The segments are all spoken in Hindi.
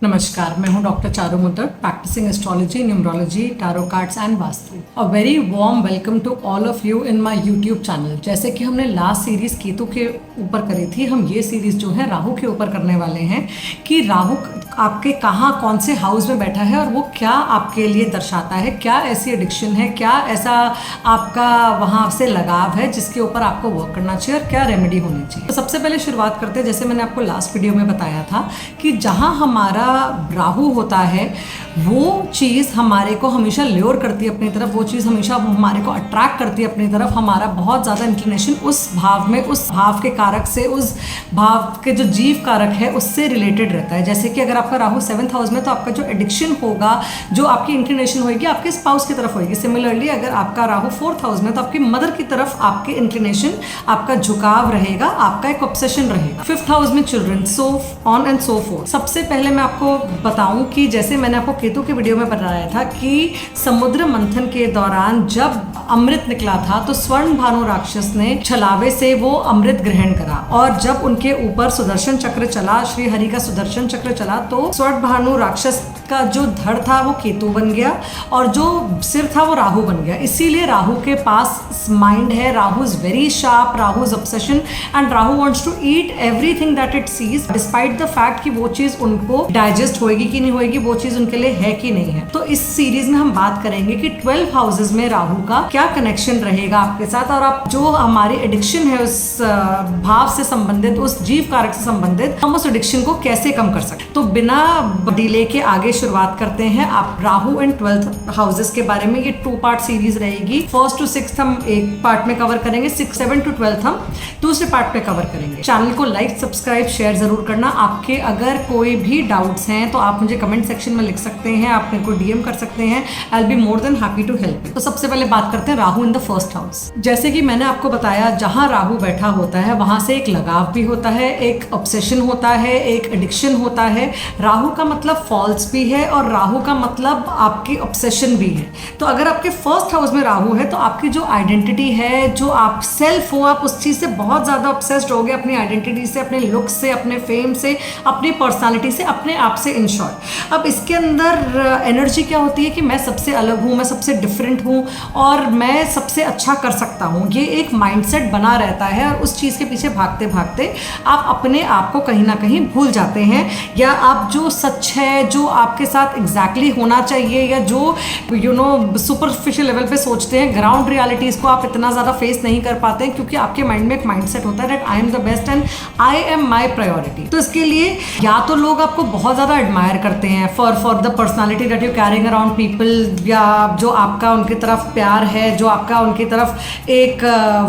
नमस्कार, मैं हूं doctor Charu Muddar, practising astrology, numerology, tarot cards and vastu. A very warm welcome to all of you in my YouTube channel. जैसे कि हमने लास्ट सीरीज केतु के ऊपर करी थी, हम ये सीरीज जो है राहु के ऊपर करने वाले हैं कि राहु आपके कहाँ कौन से हाउस में बैठा है और वो क्या आपके लिए दर्शाता है, क्या ऐसी एडिक्शन है, क्या ऐसा आपका वहाँ से लगाव है जिसके ऊपर आपको वर्क करना चाहिए और क्या रेमेडी होनी चाहिए। तो सबसे पहले शुरुआत करते हैं, जैसे मैंने आपको लास्ट वीडियो में बताया था कि जहाँ हमारा राहु होता है वो चीज़ हमारे को हमेशा ल्योर करती है अपनी तरफ, वो चीज़ हमेशा हमारे को अट्रैक्ट करती है अपनी तरफ। हमारा बहुत ज़्यादा इंक्लिनेशन उस भाव में, उस भाव के कारक से, उस भाव के जो जीव कारक है उससे रिलेटेड रहता है। जैसे कि अगर आपका राहु 7th हाउस में, तो आपका जो एडिक्शन होगा, जो आपकी इंक्लिनेशन होगी आपके स्पाउस की तरफ होगी। सिमिलरली अगर आपका राहु 4th हाउस में, तो आपकी मदर की तरफ आपके इंक्लिनेशन, आपका झुकाव रहेगा, आपका एक ऑब्सेशन रहेगा। 5th हाउस में children, so on and so fourth. सबसे पहले मैं आपको बताऊं कि जैसे मैंने आपको केतु के वीडियो में बताया था कि समुद्र मंथन के दौरान जब अमृत निकला था तो स्वर्ण भानु राक्षस ने छलावे से वो अमृत ग्रहण करा, और जब उनके ऊपर सुदर्शन चक्र चला, श्री हरि का सुदर्शन चक्र चला, तो स्वर्ण भानु राक्षस का जो धड़ था वो केतु बन गया और जो सिर था वो राहु बन गया। इसीलिए राहु के पास माइंड है, Rahu is very sharp, Rahu is obsession and Rahu wants to eat everything that it sees, despite the fact कि वो चीज उनको डाइजेस्ट होएगी कि नहीं होएगी, वो चीज उनके लिए है कि नहीं है। तो इस सीरीज में हम बात करेंगे कि 12 हाउसेस में राहु का क्या कनेक्शन रहेगा आपके साथ, और आप जो हमारी एडिक्शन है उस भाव से संबंधित, उस जीव कारक से संबंधित, हम उस एडिक्शन को कैसे कम कर सकते। तो बिना डिले के आगे शुरुआत करते हैं। आप राहु एंड 12th हाउसेस के बारे में, ये 2 पार्ट सीरीज रहेगी। 1st to 6th हम एक पार्ट में कवर करेंगे, 7 to 12th हम दूसरे पार्ट में कवर करेंगे। चैनल को लाइक, सब्सक्राइब, शेयर जरूर करना। आपके अगर कोई भी डाउट्स हैं तो आप मुझे कमेंट सेक्शन में लिख सकते हैं, आप मेरे को डीएम कर सकते हैं। I will be more than happy to help you. तो सबसे पहले बात करते हैं Rahu in the 1st house. जैसे कि मैंने आपको बताया, जहां राहु बैठा होता है वहां से एक लगाव भी होता है, एक ऑब्सेशन होता है, एक एडिक्शन होता है। राहु का मतलब फॉल्स भी है और राहु का मतलब आपकी ऑब्सेशन भी है। तो अगर आपके 1st हाउस में राहु है तो आपकी जो आइडेंटिटी है, जो आप सेल्फ हो, आप उस चीज से बहुत ज्यादा ऑब्सेस्ड हो गए, अपनी आइडेंटिटी से, अपने लुक से, अपने फेम से, अपनी पर्सनालिटी से, अपने आप से, इन शॉर्ट। अब इसके अंदर एनर्जी क्या होती है कि मैं सबसे अलग हूँ, मैं सबसे डिफरेंट हूँ और मैं सबसे अच्छा कर सकता हूँ। ये एक माइंडसेट बना रहता है और उस चीज़ के पीछे भागते भागते आप अपने आप को कहीं ना कहीं भूल जाते हैं, या आप जो सच है, जो आपके साथ एग्जैक्टली होना चाहिए, या जो सुपरफिशियल लेवल पे सोचते हैं, ग्राउंड रियलिटीज़ को आप इतना ज़्यादा फेस नहीं कर पाते हैं, क्योंकि आपके माइंड में एक माइंडसेट होता है that I am the best and I am my priority. तो इसके लिए या तो लोग आपको बहुत ज़्यादा एडमायर करते हैं for the personality that you carrying around people, या जो आपका उनकी तरफ प्यार है, जो आपका उनकी तरफ एक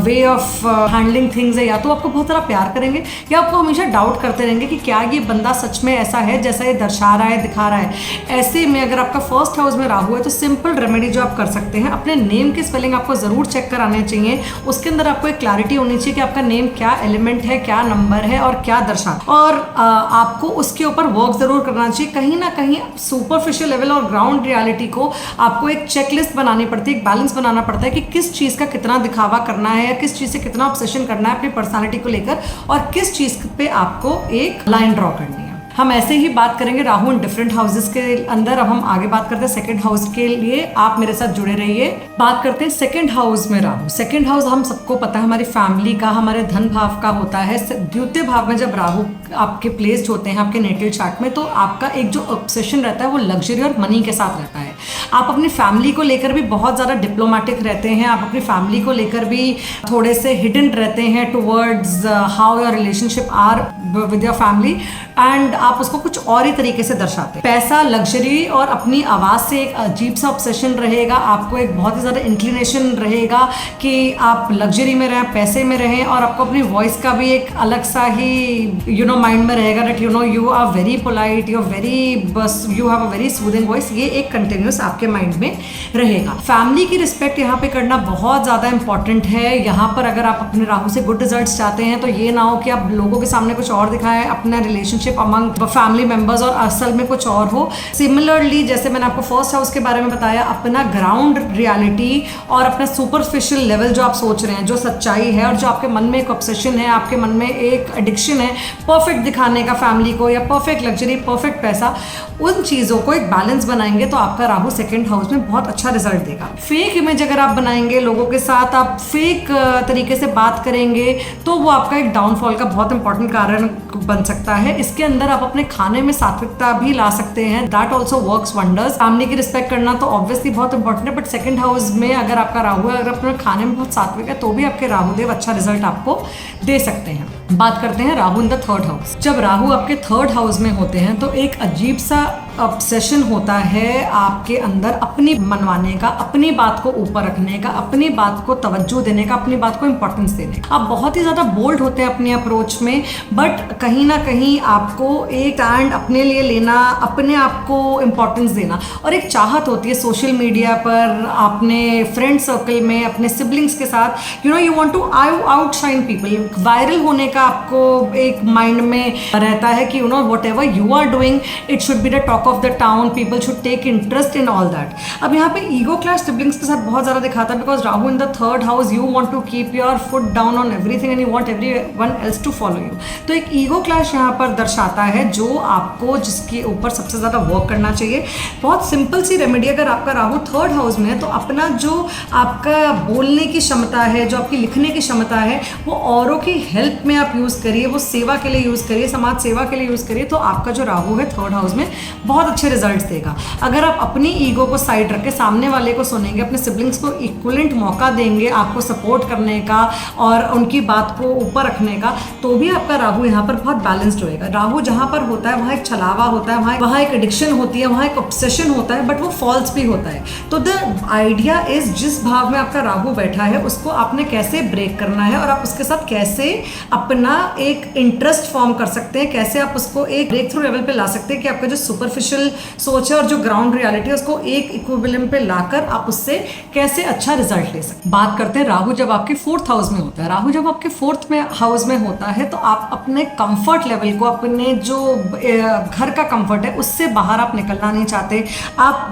वे ऑफ हैंडलिंग थिंग्स है, या तो आपको बहुत सारा प्यार करेंगे या आपको हमेशा डाउट करते रहेंगे कि क्या ये बंदा सच में ऐसा है जैसा ये दर्शा रहा है, दिखा रहा है। ऐसे में अगर आपका 1st हाउस में राहु है तो सिंपल रेमेडी जो आप कर सकते हैं, अपने नेम की स्पेलिंग आपको जरूर चेक कराने चाहिए। उसके अंदर आपको एक क्लैरिटी होनी चाहिए कि आपका नेम क्या एलिमेंट है, क्या नंबर है और क्या दर्शा, और आपको उसके ऊपर वर्क जरूर करना चाहिए। कहीं ना कहीं सुपरफिशियल लेवल और ग्राउंड रियलिटी को आपको एक चेकलिस्ट बनानी पड़ती है, एक बैलेंस बनाना पड़ता है कि किस चीज का कितना दिखावा करना है, या किस चीज से कितना ऑब्सेशन करना है अपनी पर्सनालिटी को लेकर, और किस चीज पे आपको एक लाइन ड्रॉ करनी है। हम ऐसे ही बात करेंगे राहु इन डिफरेंट हाउसेस के अंदर। अब हम आगे बात करते हैं 2nd हाउस के लिए। आप मेरे साथ जुड़े रहिए। बात करते हैं 2nd हाउस में राहु। 2nd हाउस हम सबको पता है हमारी फैमिली का, हमारे धन भाव का होता है। द्वितीय भाव में जब राहु आपके प्लेस्ड होते हैं आपके नेटल चार्ट में, तो आपका एक जो ऑब्सेशन रहता है वो लग्जरी और मनी के साथ रहता है। आप अपनी फैमिली को लेकर भी बहुत ज़्यादा डिप्लोमेटिक रहते हैं, आप अपनी फैमिली को लेकर भी थोड़े से हिडन रहते हैं towards how your relationship are with your family, and आप उसको कुछ और ही तरीके से दर्शाते हैं। पैसा, लग्जरी और अपनी आवाज़ से एक अजीब सा ऑब्सेशन रहेगा। आपको एक बहुत ही ज़्यादा इंक्लिनेशन रहेगा कि आप लग्जरी में रहें, पैसे में रहें, और आपको अपनी वॉइस का भी एक अलग सा ही माइंड में रहेगा that you are very polite, you have a very soothing voice. ये एक कंटिन्यूस आपके माइंड में रहेगा। फैमिली की रिस्पेक्ट यहाँ पे करना बहुत ज़्यादा इंपॉर्टेंट है। यहाँ पर अगर आप अपने राहु से गुड रिजल्ट्स चाहते हैं तो ये ना हो कि आप लोगों के सामने कुछ और दिखाएं, अपना रिलेशनशिप अमंग फैमिली मेंबर्स और असल में कुछ और हो। सिमिलरली जैसे मैंने आपको 1st हाउस के बारे में बताया, अपना ग्राउंड रियलिटी और अपना सुपरफिशियल लेवल जो आप सोच रहे हैं, जो सच्चाई है और जो आपके मन में एक ऑब्सेशन है, आपके मन में एक एडिक्शन है, परफेक्ट परफेक्ट दिखाने का फैमिली को, या परफेक्ट लग्जरी, परफेक्ट पैसा, उन चीज़ों को एक बैलेंस बनाएंगे तो आपका राहु सेकंड हाउस में बहुत अच्छा रिजल्ट देगा। फेक इमेज अगर आप बनाएंगे, लोगों के साथ आप फेक तरीके से बात करेंगे, तो वो आपका एक डाउनफॉल का बहुत इंपॉर्टेंट कारण बन सकता है। इसके अंदर आप अपने खाने में सात्विकता भी ला सकते हैं, that also works wonders. Family की रिस्पेक्ट करना तो ऑब्वियसली बहुत इंपॉर्टेंट है, बट सेकंड हाउस में अगर आपका राहु है, अगर अपने खाने में बहुत सात्विक है, तो भी आपके राहुदेव अच्छा रिजल्ट आपको दे सकते हैं। बात करते हैं Rahu in the third house. जब राहु आपके थर्ड हाउस में होते हैं तो एक अजीब सा ऑब्सेशन होता है आपके अंदर अपनी मनवाने का, अपनी बात को ऊपर रखने का, अपनी बात को तवज्जो देने का, अपनी बात को इंपॉर्टेंस देने का। आप बहुत ही ज़्यादा बोल्ड होते हैं अपनी अप्रोच में, बट कहीं ना कहीं आपको एक स्टैंड अपने लिए लेना, अपने आप को इंपॉर्टेंस देना, और एक चाहत होती है सोशल मीडिया पर, अपने फ्रेंड सर्कल में, अपने सिबलिंग्स के साथ, you want to outshine people. Viral होने का आपको एक माइंड में रहता है कि whatever you are doing it should be the talk of the town, people should take interest in all that. अब यहाँ पे ईगो क्लैश सिबलिंग्स के साथ बहुत ज़्यादा दिखाता है, because Rahu in the third house, you want to keep your foot down on everything and you want everyone else to follow you. तो एक ईगो क्लैश यहाँ पर दर्शाता है, जो आपको जिसके ऊपर सबसे ज़्यादा वर्क करना चाहिए। बहुत सिंपल सी रेमेडी, अगर आपका राहु थर्ड हाउस में है तो अपना जो आपका बोलने की क्षमता है, जो आपकी लिखने की क्षमता है, वो औरों की हेल्प में आप यूज़ करिए, वो सेवा के लिए यूज़ करिए, समाज सेवा के लिए यूज़ करिए, तो आपका जो राहु है थर्ड हाउस में बहुत अच्छे रिजल्ट्स देगा। अगर आप अपनी ईगो को साइड रख के सामने वाले को सुनेंगे, अपने सिबलिंग्स को इक्वलेंट मौका देंगे आपको सपोर्ट करने का और उनकी बात को ऊपर रखने का, तो भी आपका राहु यहाँ पर बहुत बैलेंस्ड होएगा। राहु जहाँ पर होता है वहाँ एक छलावा होता है, वहाँ एक एडिक्शन होती है, वहाँ एक ऑब्सेशन होता है, बट वो फॉल्स भी होता है। तो द आइडिया इज, जिस भाव में आपका राहु बैठा है उसको आपने कैसे ब्रेक करना है, और आप उसके साथ कैसे अपना एक इंटरेस्ट फॉर्म कर सकते हैं, कैसे आप उसको एक ब्रेक थ्रू लेवल पे ला सकते हैं कि आपका जो सुपरफिशियल सोच है और जो ग्राउंड रियलिटी है उसको एक इक्विलिब्रियम पे लाकर आप उससे कैसे अच्छा रिजल्ट ले सकते हैं। बात करते हैं राहु जब आपके फोर्थ हाउस में होता है। राहु जब आपके फोर्थ में हाउस में होता है तो आप अपने कंफर्ट लेवल को, अपने जो घर का कंफर्ट है उससे बाहर आप निकलना नहीं चाहते, आप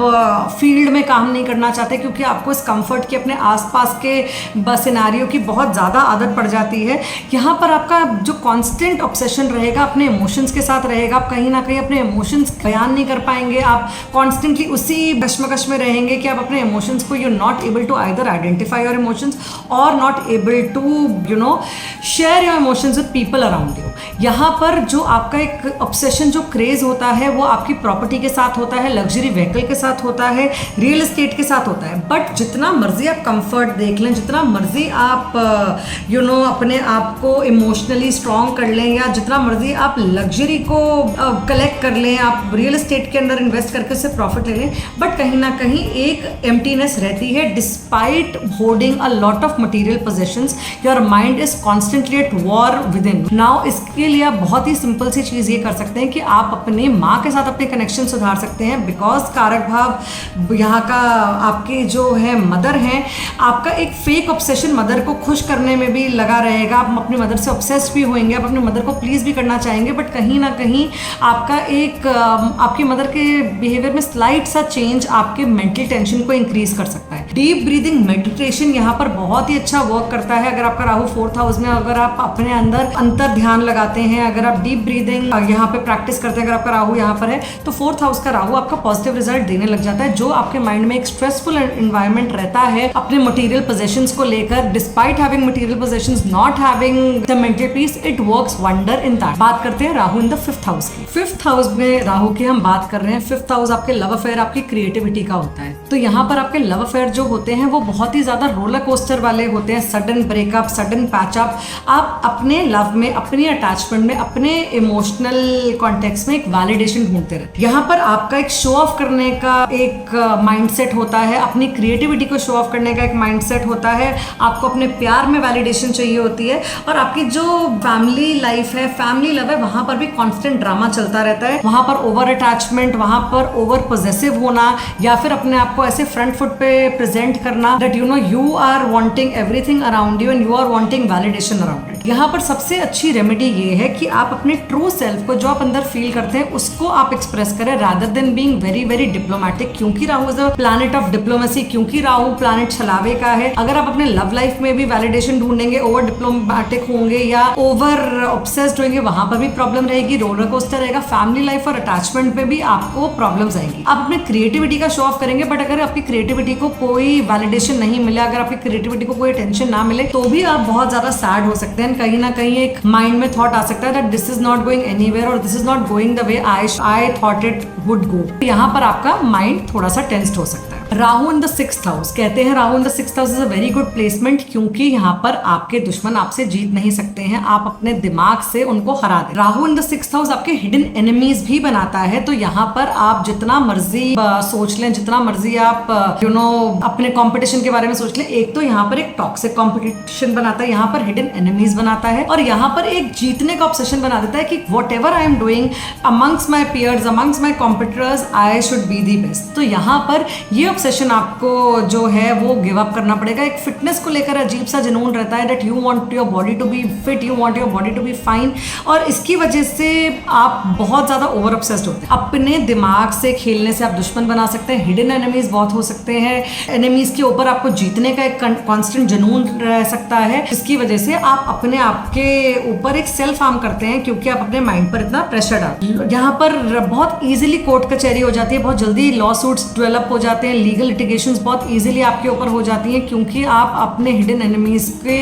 फील्ड में काम नहीं करना चाहते, क्योंकि आपको इस कंफर्ट की, अपने आसपास के सिनेरियो की बहुत ज़्यादा आदत पड़ जाती है। यहाँ पर आपका जो कांस्टेंट ऑब्सेशन रहेगा अपने इमोशंस के साथ रहेगा, आप कहीं ना कहीं अपने इमोशंस बयान नहीं कर पाएंगे, आप कॉन्स्टेंटली उसी कश्मकश में रहेंगे कि आप अपने इमोशंस को, you not able to either identify your emotions और not able to share your emotions with people around you. यहाँ पर जो आपका एक ऑब्सेशन, जो क्रेज होता है, वो आपकी प्रॉपर्टी के साथ होता है, लग्जरी व्हीकल के साथ होता है, रियल एस्टेट के साथ होता है। बट जितना मर्जी आप कंफर्ट देख लें, जितना मर्जी आप अपने आप को इमोशनली स्ट्रॉन्ग कर लें, या जितना मर्जी आप लग्जरी को कलेक्ट कर लें, आप रियल एस्टेट के अंदर इन्वेस्ट करके उससे प्रॉफिट ले लें, बट कहीं ना कहीं एक एम्प्टीनेस रहती है। Despite holding a lot of material possessions, your mind is constantly at war with in. Now इसके लिए आप बहुत ही सिंपल सी चीज़ ये कर सकते हैं कि आप अपने माँ के साथ अपने कनेक्शन सुधार सकते हैं, बिकॉज कारक भाव यहाँ का आपके जो है मदर हैं, आपका एक फेक ऑब्सेशन मदर को खुश करने में भी लगा रहेगा, आप अपनी मदर से ऑब्सेस्ड भी होंगे, आप अपनी मदर को प्लीज़ भी करना चाहेंगे, बट कहीं ना कहीं आपका एक आपकी मदर के बिहेवियर में स्लाइट सा चेंज आपके मेंटल टेंशन को इंक्रीज कर सकता है। डीप ब्रीदिंग मेडिटेशन यहाँ पर बहुत ही अच्छा वर्क करता है। अगर आपका राहु फोर्थ हाउस में, अगर आप अपने अंदर अंतर ध्यान लगाते हैं, अगर आप डीप ब्रीदिंग यहाँ पे प्रैक्टिस करते हैं, अगर आपका राहु यहाँ पर है, तो फोर्थ हाउस का राहु आपका पॉजिटिव रिजल्ट देने लग जाता है। जो आपके माइंड में एक स्ट्रेसफुल एनवायरनमेंट रहता है अपने मटेरियल पोजेशंस को लेकर, despite having material possessions, not having the mental peace, it works wonder in that. बात करते हैं Rahu in the fifth house की। फिफ्थ हाउस में राहु की हम बात कर रहे हैं। फिफ्थ हाउस आपके लव अफेयर, आपकी क्रिएटिविटी का होता है। तो यहाँ पर आपके लव अफेयर जो होते हैं वो बहुत ही ज्यादा रोलर कोस्टर वाले होते हैं, सडन ब्रेकअप, सडन पैचअप। आप अपने लव में, अपनी अटैचमेंट में, अपने इमोशनल कॉन्टेक्स्ट में एक वैलिडेशन ढूंढते रहते हैं। यहाँ पर आपका एक शो ऑफ करने का एक माइंडसेट होता है, अपनी क्रिएटिविटी को शो ऑफ करने का एक माइंडसेट होता है, आपको अपने प्यार में वैलिडेशन चाहिए होती है, और आपकी जो फैमिली लाइफ है, फैमिली लव है, वहां पर भी कांस्टेंट ड्रामा चलता रहता है। वहां पर ओवर अटैचमेंट, वहां पर ओवर पोजेसिव होना, या फिर अपने आप को ऐसे फ्रंट फुट पे प्रेजेंट करना that you know you are wanting everything around you and you are wanting validation around it. यहाँ पर सबसे अच्छी रेमेडी ये है कि आप अपने ट्रू सेल्फ को जो आप अंदर फील करते हैं उसको आप एक्सप्रेस करें rather than being very very diplomatic, क्योंकि Rahu is the planet of diplomacy, क्योंकि राहु प्लैनेट छलावे का है। अगर आप अपने लव लाइफ में भी वैलिडेशन ढूंढेंगे, ओवर डिप्लोमेटिक होंगे या ओवर ऑब्सेस्ड होंगे, वहां पर भी प्रॉब्लम रहेगी, रोलर कोस्टर रहेगा। फैमिली लाइफ और अटैचमेंट पे भी आपको प्रॉब्लम्स आएंगी। आप अपने क्रिएटिविटी का शो ऑफ करेंगे, बट अगर आपकी क्रिएटिविटी को कोई वैलिडेशन नहीं मिले, अगर आपकी क्रिएटिविटी को कोई अटेंशन ना मिले, तो भी आप बहुत ज्यादा सैड हो सकते हैं। कहीं ना कहीं एक माइंड में थॉट आ सकता है that this is not going anywhere और this is not going the way I thought it would go. यहाँ पर आपका माइंड थोड़ा सा टेंस्ड हो सकता है। Rahu in the 6th house, कहते हैं Rahu in the 6th house is a very good placement, क्योंकि यहाँ पर आपके दुश्मन आपसे जीत नहीं सकते हैं, आप अपने दिमाग से उनको हरा दें। Rahu in the 6th house आपके हिडन एनिमीज भी बनाता है, तो यहाँ पर आप जितना मर्जी सोच लें, जितना मर्जी आप अपने कंपटीशन के बारे में सोच लें, एक तो यहाँ पर एक टॉक्सिक कंपटीशन बनाता है, यहाँ पर हिडन एनिमीज बनाता है, और यहाँ पर एक जीतने का ऑब्सेशन बना देता है कि what ever I am doing amongst my piers, amongst my competitors, I should be the best. तो यहाँ पर ये ऑब्सेशन आपको जो है वो गिव अप करना पड़ेगा। एक फिटनेस को लेकर अजीब सा जुनून रहता है that you want your body to be fit, you want your body to be fine, और इसकी वजह से आप बहुत ज्यादा ओवर ऑब्सेस्ड होते हैं। अपने दिमाग से खेलने से आप दुश्मन बना सकते हैं, हिडन एनिमीज बहुत हो सकते हैं, एनिमीज के ऊपर आपको जीतने का एक कांस्टेंट जुनून रह सकता है, जिसकी वजह से आप अपने आप के ऊपर एक सेल्फ हार्म करते हैं, क्योंकि आप अपने माइंड पर इतना प्रेशर डालते हैं। यहाँ पर बहुत इजीली कोर्ट कचहरी हो जाती है, बहुत जल्दी लॉ सूट्स डेवलप हो जाते हैं, लीगल लिटिगेशंस बहुत इजीली आपके ऊपर हो जाती हैं, क्योंकि आप अपने हिडन एनिमीज के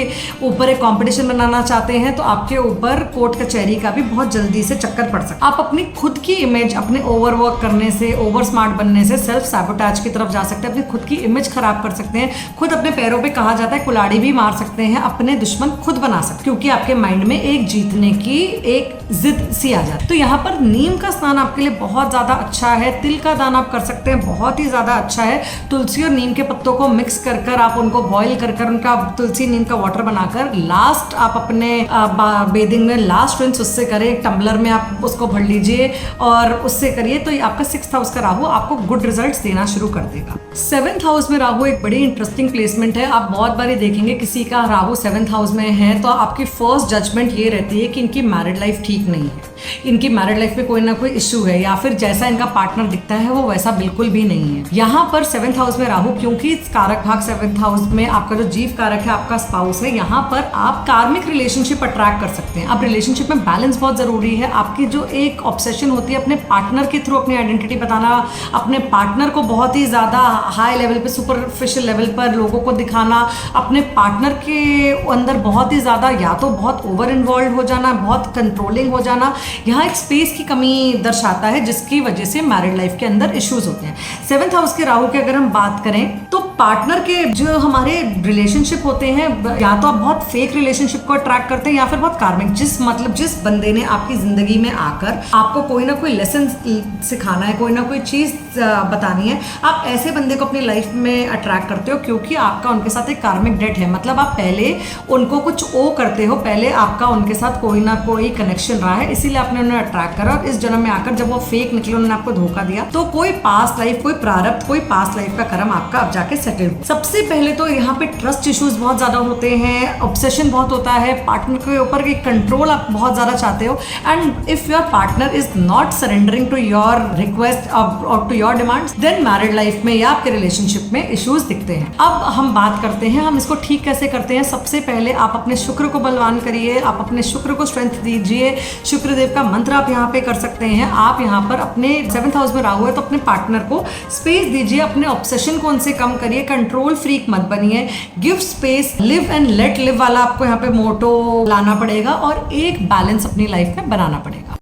ऊपर एक कंपटीशन बनाना चाहते हैं, तो आपके ऊपर कोर्ट कचहरी का भी बहुत जल्दी से चक्कर पड़ सकता है। आप अपनी खुद की इमेज अपने ओवरवर्क करने से, ओवर स्मार्ट बनने से सेल्फ सैबोटेज की तरफ जा सकते हैं, अपनी खुद की इमेज खराब कर सकते हैं, खुद अपने पैरों पे कहा जाता है कुल्हाड़ी भी मार सकते हैं, अपने दुश्मन खुद बना सकते हैं, क्योंकि आपके माइंड में एक जीतने की एक जिद सी आ जाती है। तो यहाँ पर नीम का स्नान आपके लिए बहुत ज्यादा अच्छा है, तिल का दान आप कर सकते हैं, बहुत ही ज्यादा अच्छा है। तुलसी और नीम के पत्तों को मिक्स कर आप उनको बॉईल कर उनका तुलसी नीम का वाटर बनाकर लास्ट आप अपने बेदिंग में लास्ट रिंस उससे करें, एक टम्बलर में आप उसको भर लीजिए और उससे करिए, तो आपका 6th हाउस का राहु आपको गुड रिजल्ट्स देना शुरू कर देगा। 7th हाउस में राहु एक बड़ी इंटरेस्टिंग प्लेसमेंट है। आप बहुत बारी देखेंगे किसी का राहु 7th हाउस में है तो आपकी फर्स्ट जजमेंट ये रहती है कि इनकी मैरिड लाइफ ठीक नहीं है, इनकी मैरिड लाइफ में कोई ना कोई इश्यू है, या फिर जैसा इनका पार्टनर दिखता है वो वैसा बिल्कुल भी नहीं है। यहाँ पर 7th हाउस में राहु, क्योंकि कारक भाग 7th हाउस में आपका जो जीव कारक है, आपका स्पाउस है, यहाँ पर आप कार्मिक रिलेशनशिप अट्रैक्ट कर सकते हैं। अब रिलेशनशिप में बैलेंस बहुत जरूरी है। आपकी जो एक ऑब्सेशन होती है अपने पार्टनर के थ्रू अपनी आइडेंटिटी बताना, अपने पार्टनर को बहुत ही ज्यादा हाई लेवल पे, सुपरफिशियल लेवल पर लोगों को दिखाना, अपने पार्टनर के अंदर बहुत ही ज्यादा या तो बहुत ओवर इन्वॉल्व हो जाना, बहुत कंट्रोलिंग हो जाना, यहाँ एक स्पेस की कमी दर्शाता है, जिसकी वजह से मैरिड लाइफ के अंदर इश्यूज होते हैं। 7th हाउस के राहु की अगर हम बात करें तो पार्टनर के जो हमारे रिलेशनशिप होते हैं, या तो आप बहुत फेक रिलेशनशिप को अट्रैक्ट करते हैं या फिर बहुत कार्मिक, जिस बंदे ने आपकी जिंदगी में आकर आपको कोई ना कोई लेसन सिखाना है, कोई ना कोई चीज बतानी है, आप ऐसे बंदे को अपनी लाइफ में अट्रैक्ट करते हो, क्योंकि आपका उनके साथ एक कार्मिक डेट है। मतलब आप पहले उनको कुछ ओ करते हो, पहले आपका उनके साथ कोई ना कोई कनेक्शन रहा है, इसीलिए आपने उन्हें अट्रैक्ट करा, और इस जन्म में आकर जब वो फेक निकले, उन्होंने आपको धोखा दिया, तो कोई पास्ट लाइफ, कोई प्रारब्ध, कोई पास्ट लाइफ का कर्म आपका अब जाके सेटल हो। सबसे पहले तो यहाँ पे ट्रस्ट इश्यूज बहुत ज्यादा होते हैं, ऑब्सेशन बहुत होता है, पार्टनर के ऊपर की कंट्रोल आप बहुत ज्यादा चाहते हो, and if your partner is not surrendering to your request और to your demands, then married life में या आपके रिलेशनशिप में इश्यूज दिखते हैं। अब हम बात करते हैं हम इसको ठीक कैसे करते हैं। सबसे पहले आप अपने शुक्र को बलवान करिए, आप अपने शुक्र को स्ट्रेंथ दीजिए। शुक्रदेव का मंत्र आप यहाँ पे कर सकते हैं। आप यहाँ पर अपने 7th हाउस में राहु है तो अपने पार्टनर को स्पेस दीजिए, अपने ऑब्सेशन को उनसे कम करिए, कंट्रोल फ्रीक मत बनिए, give space, live and let live वाला आपको यहाँ पे मोटो लाना पड़ेगा और एक बैलेंस अपनी लाइफ में बनाना पड़ेगा।